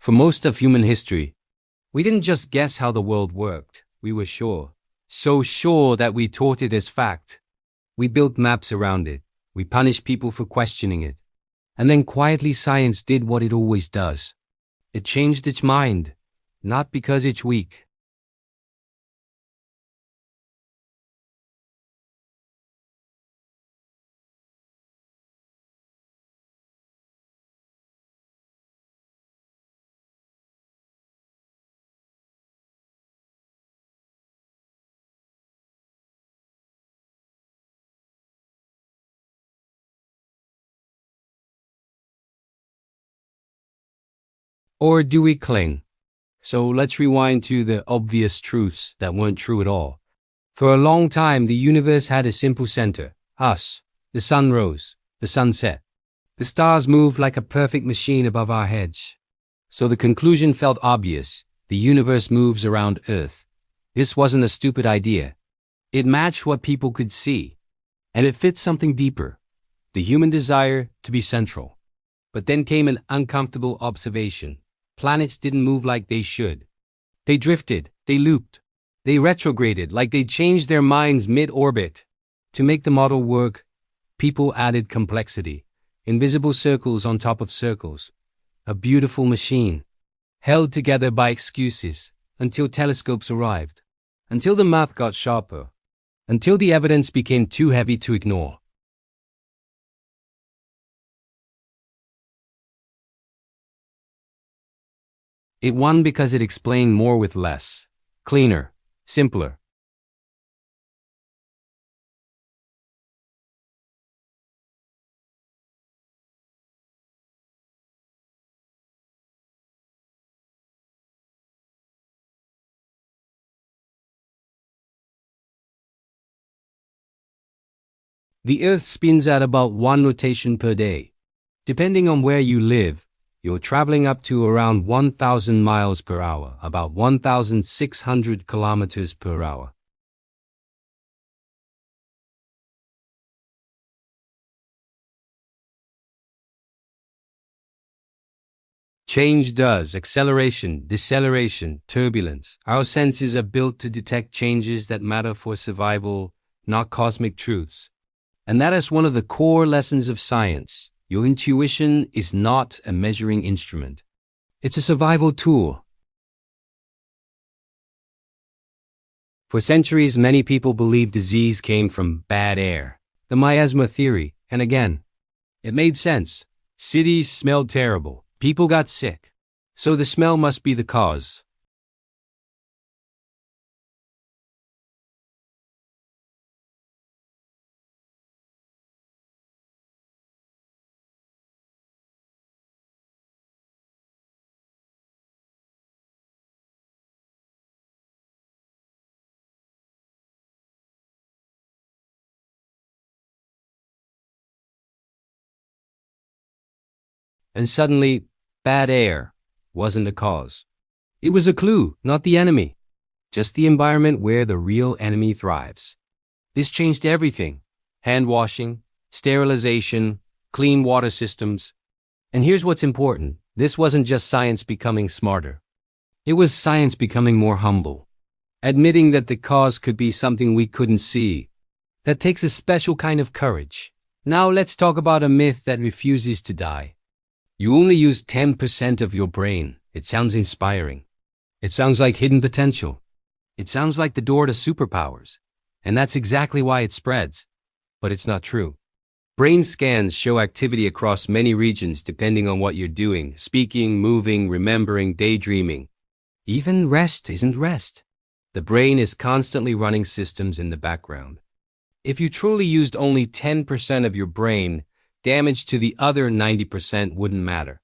For most of human history, we didn't just guess how the world worked, we were sure. So sure that we taught it as fact. We built maps around it, we punished people for questioning it. And then quietly science did what it always does. It changed its mind, not because it's weak. Or do we cling? So let's rewind to the obvious truths that weren't true at all. For a long time, the universe had a simple center, us. The sun rose, the sun set. The stars moved like a perfect machine above our heads. So the conclusion felt obvious. The universe moves around Earth. This wasn't a stupid idea. It matched what people could see. And it fit something deeper, the human desire to be central. But then came an uncomfortable observation. Planets didn't move like they should. They drifted, they looped, they retrograded like they changed their minds mid-orbit. To make the model work, people added complexity, invisible circles on top of circles. A beautiful machine, held together by excuses, until telescopes arrived, until the math got sharper, until the evidence became too heavy to ignore. It won because it explained more with less, cleaner, simpler. The Earth spins at about 1 rotation per day. Depending on where you live, you're traveling up to around 1,000 miles per hour, about 1,600 kilometers per hour. Change does, acceleration, deceleration, turbulence. Our senses are built to detect changes that matter for survival, not cosmic truths. And that is one of the core lessons of science. Your intuition is not a measuring instrument. It's a survival tool. For centuries, many people believed disease came from bad air. The miasma theory, and again, it made sense. Cities smelled terrible. People got sick. So the smell must be the cause. And suddenly, bad air wasn't the cause. It was a clue, not the enemy. Just the environment where the real enemy thrives. This changed everything. Hand washing, sterilization, clean water systems. And here's what's important. This wasn't just science becoming smarter. It was science becoming more humble. Admitting that the cause could be something we couldn't see. That takes a special kind of courage. Now let's talk about a myth that refuses to die. You only use 10% of your brain. It sounds inspiring. It sounds like hidden potential. It sounds like the door to superpowers. And that's exactly why it spreads. But it's not true. Brain scans show activity across many regions depending on what you're doing, speaking, moving, remembering, daydreaming. Even rest isn't rest. The brain is constantly running systems in the background. If you truly used only 10% of your brain, damage to the other 90% wouldn't matter.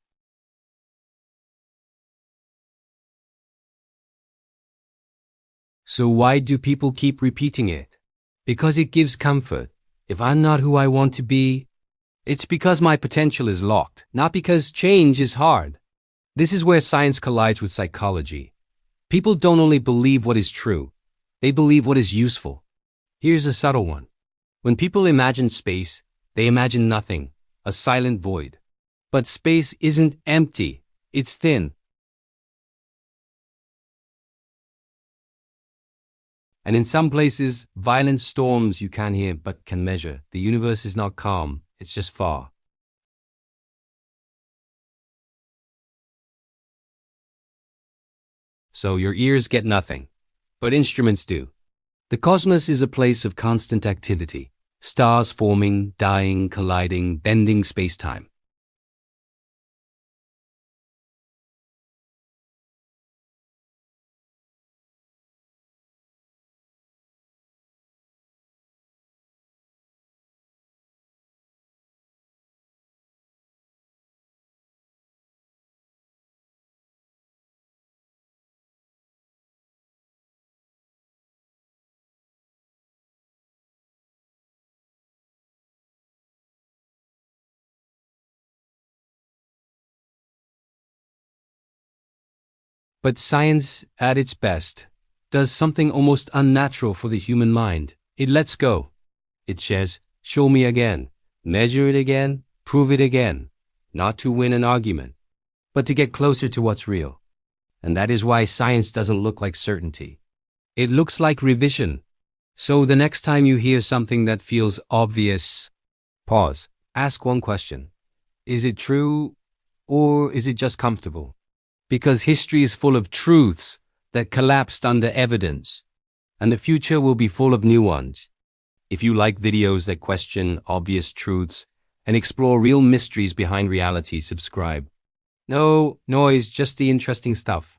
So why do people keep repeating it? Because it gives comfort. If I'm not who I want to be, it's because my potential is locked, not because change is hard. This is where science collides with psychology. People don't only believe what is true, they believe what is useful. Here's a subtle one. When people imagine space, they imagine nothing, a silent void. But space isn't empty, it's thin. And in some places, violent storms you can't hear but can measure. The universe is not calm, it's just far. So your ears get nothing, but instruments do. The cosmos is a place of constant activity. Stars forming, dying, colliding, bending space-time. But science, at its best, does something almost unnatural for the human mind. It lets go. It says, show me again, measure it again, prove it again. Not to win an argument, but to get closer to what's real. And that is why science doesn't look like certainty. It looks like revision. So the next time you hear something that feels obvious, pause. Ask one question. Is it true, or is it just comfortable? Because history is full of truths that collapsed under evidence, and the future will be full of new ones. If you like videos that question obvious truths and explore real mysteries behind reality, subscribe. No noise, just the interesting stuff.